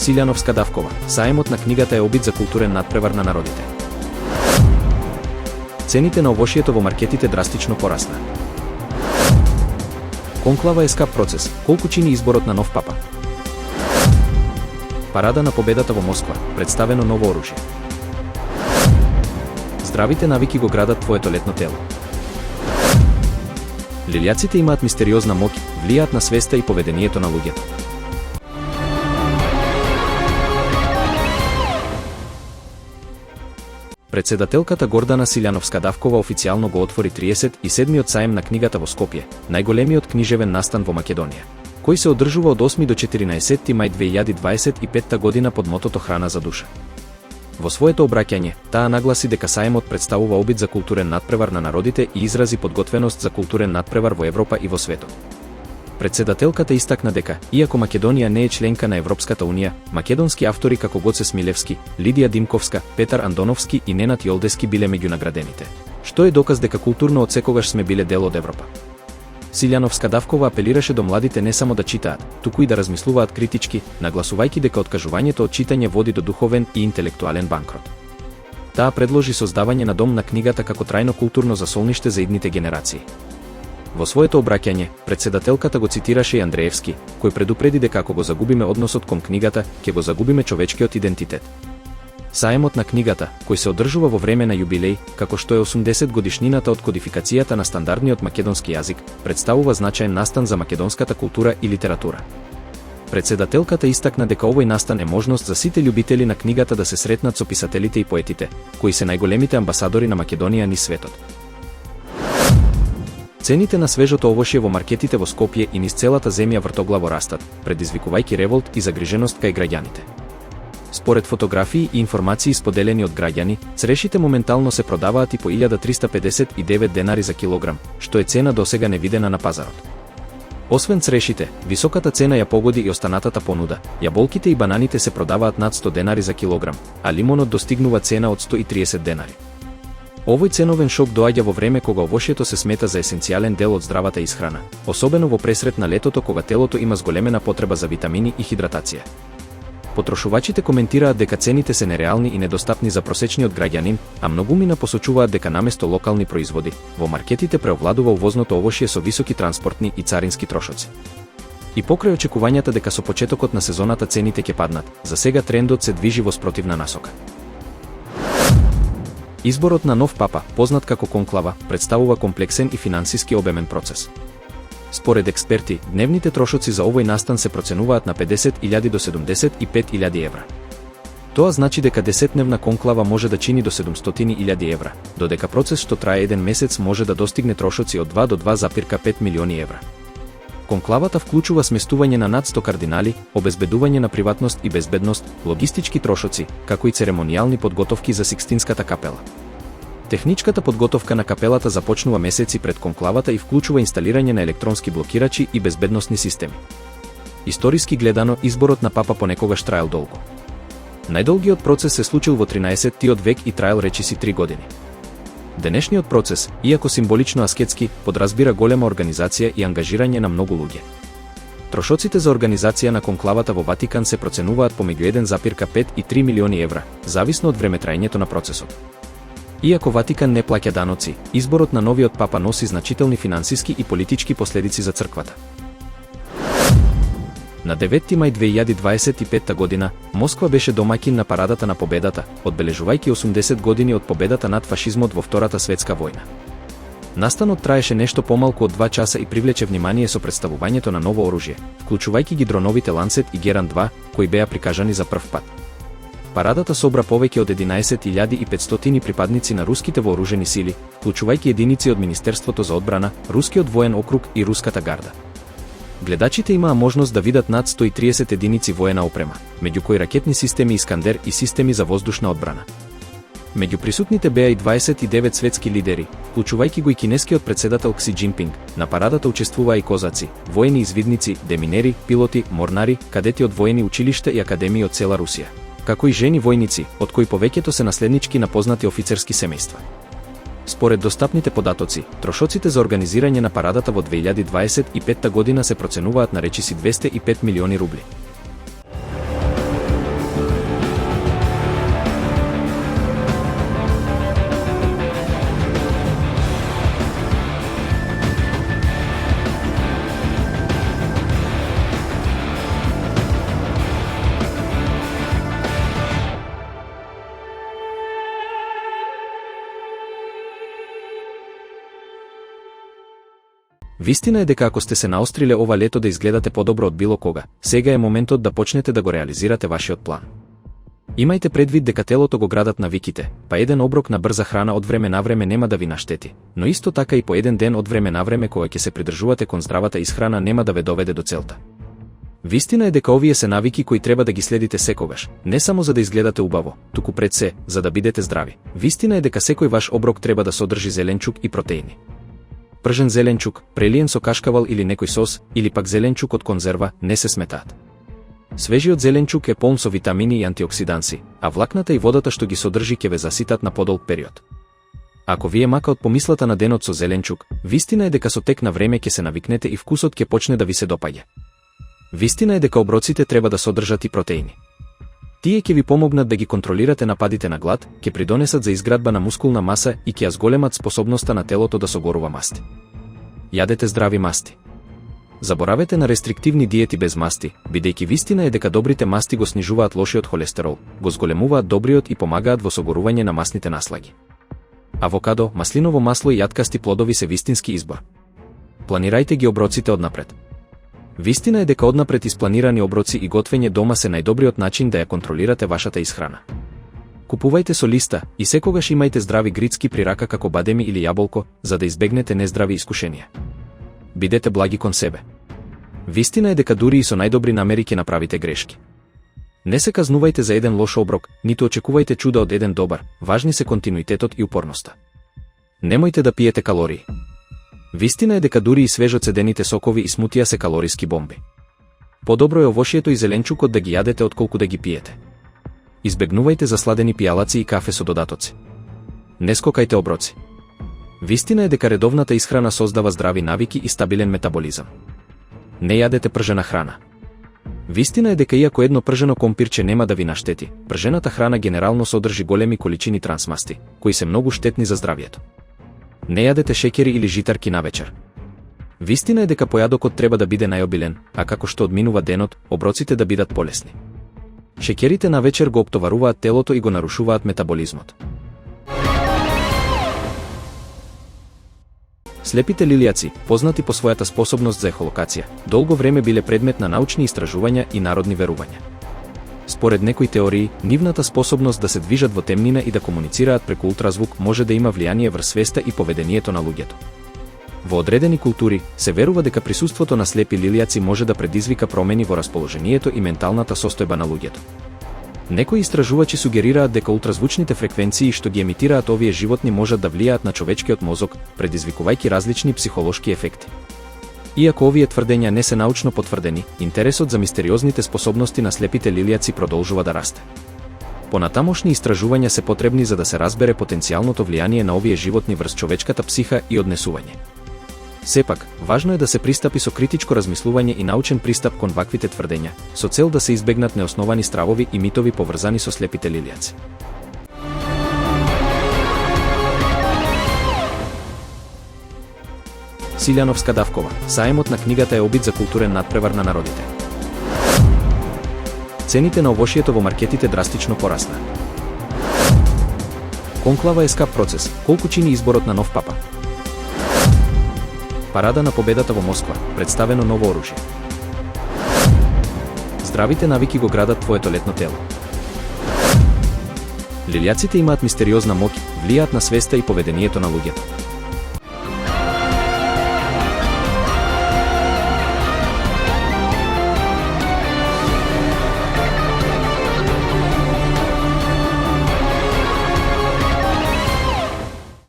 Силјановска Давкова. Саемот на книгата е обид за културен надпревар на народите. Цените на овошјето во маркетите драстично порасна. Конклава е скап процес. Колку чини изборот на нов папа? Парада на победата во Москва. Представено ново оружје. Здравите навики го градат твоето летно тело. Лилјаците имаат мистериозна моќ, влијаат на свеста и поведението на луѓето. Председателката Гордана Силјановска Давкова официјално го отвори 37-миот саем на книгата во Скопје, најголемиот книжевен настан во Македонија, кој се одржува од 8 до 14 мај 2025 година под мотото Храна за душа. Во своето обраќање, таа нагласи дека саемот представува обид за културен надпревар на народите и изрази подготвеност за културен надпревар во Европа и во светот. Председателката истакна дека, иако Македонија не е членка на Европската унија, македонски автори како Гоце Смилевски, Лидија Димковска, Петар Андоновски и Ненад Јолдески биле меѓу наградените, што е доказ дека културно одсекогаш сме биле дел од Европа. Силјановска Давкова апелираше до младите не само да читаат, туку и да размислуваат критички, нагласувајќи дека откажувањето од читање води до духовен и интелектуален банкрот. Таа предложи создавање на дом на книгата како трајно културно засолниште за идните генерации. Во своето обраќање, председателката го цитираше и Андреевски, кој предупреди дека ако го загубиме односот кон книгата, ќе го загубиме човечкиот идентитет. Саемот на книгата, кој се одржува во време на јубилеј, како што е 80 годишнината од кодификацијата на стандардниот македонски јазик, представува значаен настан за македонската култура и литература. Председателката истакна дека овој настан е можност за сите љубители на книгата да се сретнат со писателите и поетите, кои се најголемите амбасадори на Македонија низ светот. Цените на свежото овошје во маркетите во Скопје и низ целата земја вртоглаво растат, предизвикувајќи револт и загриженост кај граѓаните. Според фотографии и информации споделени од граѓани, црешите моментално се продаваат и по 1359 денари за килограм, што е цена досега невидена на пазарот. Освен црешите, високата цена ја погоди и останатата понуда. Јаболките и бананите се продаваат над 100 денари за килограм, а лимонот достигнува цена од 130 денари. Овој ценовен шок доаѓа во време кога овошјето се смета за есенцијален дел од здравата исхрана, особено во пресрет на летото кога телото има зголемена потреба за витамини и хидратација. Потрошувачите коментираат дека цените се нереални и недостапни за просечниот граѓанин, а многумина посочуваат дека наместо локални производи, во маркетите преовладува увозното овошје со високи транспортни и царински трошоци. И покрај очекувањата дека со почетокот на сезоната цените ќе паднат, за сега трендот се движи во спротивна насока. Изборот на нов папа, познат како конклава, представува комплексен и финансиски обемен процес. Според експерти, дневните трошоци за овој настан се проценуваат на 50.000 до 75.000 евра. Тоа значи дека 10-дневна конклава може да чини до 700.000 евра, додека процес што трае еден месец може да достигне трошоци од 2 до 2,5 милиони евра. Конклавата вклучува сместување на над 100 кардинали, обезбедување на приватност и безбедност, логистички трошоци, како и церемонијални подготовки за Сикстинската капела. Техничката подготовка на капелата започнува месеци пред конклавата и вклучува инсталирање на електронски блокирачи и безбедносни системи. Историски гледано, изборот на папа понекогаш траел долго. Најдолгиот процес се случил во 13-тиот век и траел речиси 3 години. Денешниот процес, иако символично аскетски, подразбира голема организација и ангажирање на многу луѓе. Трошоците за организација на конклавата во Ватикан се проценуваат помеѓу 1,5 и 3 милиони евра, зависно од времетраењето на процесот. Иако Ватикан не плаќа даноци, изборот на новиот папа носи значителни финансиски и политички последици за црквата. На 9 мај 2025 година, Москва беше домаќин на парадата на победата, одбележувајќи 80 години од победата над фашизмот во Втората светска војна. Настанот траеше нешто помалку од 2 часа и привлече внимание со представувањето на ново оружје, вклучувајќи ги дроновите Ланцет и Геран 2, кои беа прикажани за прв пат. Парадата собра повеќе од 11.500 припадници на руските вооружени сили, вклучувајќи единици од Министерството за одбрана, Рускиот воен округ и Руската гарда. Гледачите имаа можност да видат над 130 единици воена опрема, меѓу кои ракетни системи Искандер и системи за воздушна одбрана. Меѓу присутните беа и 29 светски лидери, вклучувајќи го и кинескиот председател Кси Џинпинг. На парадата учествуваа и козаци, воени извидници, деминери, пилоти, морнари, кадети од воени училишта и академии од цела Русија, како и жени војници, од кои повеќето се наследнички на познати офицерски семејства. Според достапните податоци, трошоците за организирање на парадата во 2025 година се проценуваат на речиси 205 милиони рубли. Вистина е дека ако сте се наостриле ова лето да изгледате подобро од било кога, сега е моментот да почнете да го реализирате вашиот план. Имајте предвид дека телото го градат навиките, па еден оброк на брза храна од време на време нема да ви наштети, но исто така и по еден ден од време на време кога ќе се придржувате кон здравата исхрана нема да ве доведе до целта. Вистина е дека овие се навики кои треба да ги следите секогаш, не само за да изгледате убаво, туку пред се, за да бидете здрави. Вистина е дека секој ваш оброк треба да содржи зеленчук и протеини. Пржен зеленчук, прелиен со кашкавал или некој сос, или пак зеленчук од конзерва, не се сметаат. Свежиот зеленчук е полн со витамини и антиоксиданси, а влакната и водата што ги содржи ќе ве заситат на подолг период. Ако вие мака од помислата на денот со зеленчук, вистина е дека со тек на време ќе се навикнете и вкусот ќе почне да ви се допаѓа. Вистина е дека оброците треба да содржат и протеини. Тие ќе ви помогнат да ги контролирате нападите на глад, ќе придонесат за изградба на мускулна маса и ќе ја зголемат способноста на телото да согорува масти. Јадете здрави масти. Заборавете на рестриктивни диети без масти, бидејќи вистина е дека добрите масти го снижуваат лошиот холестерол, го зголемуваат добриот и помагаат во согорување на масните наслаги. Авокадо, маслиново масло и јаткасти плодови се вистински избор. Планирајте ги оброците однапред. Вистина е дека однапред испланирани оброци и готвење дома се најдобриот начин да ја контролирате вашата исхрана. Купувајте со листа и секогаш имајте здрави грицки при рака како бадеми или јаболко, за да избегнете нездрави искушенија. Бидете благи кон себе. Вистина е дека дури и со најдобри намери ќе направите грешки. Не се казнувајте за еден лош оброк, ниту очекувајте чуда од еден добар, важни се континуитетот и упорноста. Немојте да пиете калории. Вистина е дека дури и свежо цедените сокови и смутија се калориски бомби. Подобро е овошјето и зеленчукот да ги јадете отколку да ги пиете. Избегнувајте засладени пијалаци и кафе со додатоци. Не скокајте оброци. Вистина е дека редовната исхрана создава здрави навики и стабилен метаболизам. Не јадете пржена храна. Вистина е дека иако едно пржено компирче нема да ви наштети, пржената храна генерално содржи големи количини трансмасти, кои се многу штетни за здравието. Не јадете шеќери или житарки навечер. Вистина е дека појадокот треба да биде најобилен, а како што одминува денот, оброците да бидат полесни. Шеќерите навечер го оптоваруваат телото и го нарушуваат метаболизмот. Слепите лилијаци, познати по својата способност за ехолокација, долго време биле предмет на научни истражувања и народни верувања. Според некои теории, нивната способност да се движат во темнина и да комуницираат преку ултразвук може да има влијание врз свеста и поведението на луѓето. Во одредени култури се верува дека присуството на слепи лилијаци може да предизвика промени во расположението и менталната состојба на луѓето. Некои истражувачи сугерираат дека ултразвучните фреквенции што ги емитираат овие животни можат да влијаат на човечкиот мозок, предизвикувајќи различни психолошки ефекти. Иако овие тврдења не се научно потврдени, интересот за мистериозните способности на слепите лилијаци продолжува да расте. Понатамошни истражувања се потребни за да се разбере потенцијалното влијание на овие животни врз човечката психа и однесување. Сепак, важно е да се пристапи со критичко размислување и научен пристап кон ваквите тврдења, со цел да се избегнат неосновани стравови и митови поврзани со слепите лилијаци. Силјановска Давкова, саемот на книгата е обид за културен надпревар на народите. Цените на овошјето во маркетите драстично порасна. Конклава е скап процес, колку чини изборот на нов папа. Парада на победата во Москва, представено ново оружје. Здравите навики го градат твоето летно тело. Лилијаците имаат мистериозна моќ, влијаат на свеста и поведението на луѓето.